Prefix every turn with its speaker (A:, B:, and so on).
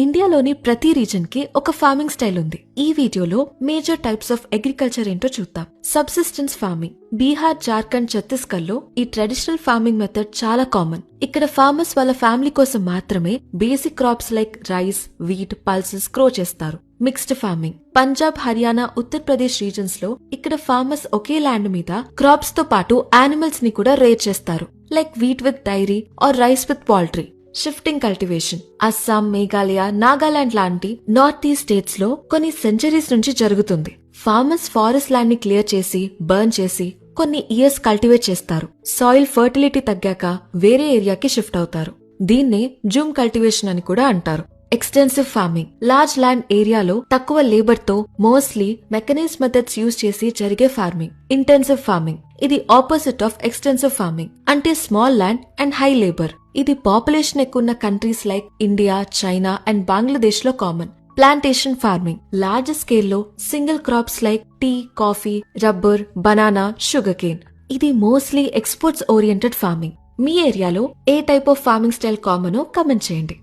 A: ఇండియాలోని ప్రతి రీజన్ కి ఒక ఫార్మింగ్ స్టైల్ ఉంది. ఈ వీడియోలో మేజర్ టైప్స్ ఆఫ్ అగ్రికల్చర్ ఏంటో చూద్దాం. Subsistence farming. బీహార్, జార్ఖండ్, ఛత్తీస్గఢ్ లో ఈ ట్రెడిషనల్ ఫార్మింగ్ మెథడ్ చాలా కామన్. ఇక్కడ ఫార్మర్స్ వాళ్ళ ఫ్యామిలీ కోసం మాత్రమే basic crops like rice, wheat, pulses grow చేస్తారు. Mixed farming. Punjab, Haryana, Uttar Pradesh regions లో ఇక్కడ ఫార్మర్స్ ఒకే ల్యాండ్ మీద క్రాప్స్ తో పాటు యానిమల్స్ ని కూడా రేర్ చేస్తారు, like wheat with dairy or rice with poultry. Shifting cultivation. Assam, Meghalaya, Nagaland లాంటి నార్త్ ఈస్ట్ స్టేట్స్ లో కొన్ని సెంచరీస్ నుంచి జరుగుతుంది. ఫార్మర్స్ ఫారెస్ట్ ల్యాండ్ ని క్లియర్ చేసి, బర్న్ చేసి కొన్ని ఇయర్స్ కల్టివేట్ చేస్తారు. సాయిల్ ఫర్టిలిటీ తగ్గాక వేరే ఏరియాకి షిఫ్ట్ అవుతారు. దీన్నే జూమ్ కల్టివేషన్ అని కూడా అంటారు. Extensive farming. లార్జ్ ల్యాండ్ ఏరియాలో తక్కువ లేబర్ తో మోస్ట్లీ మెకనైజ్డ్ మెథడ్స్ యూజ్ చేసి జరిగే ఫార్మింగ్. Intensive farming. ఇది ఆపోజిట్ ఆఫ్ ఎక్స్టెన్సివ్ ఫార్మింగ్, అంటే small land and high labour. ఇది పాపులేషన్ ఎక్కువ countries like India, China and Bangladesh లో కామన్. Plantation farming. లార్జ్ స్కేల్లో single crops like tea, coffee, rubber, banana, sugar cane. ఇది mostly exports oriented farming. మీ ఏరియాలో ఏ type of farming style కామనో comment చేయండి.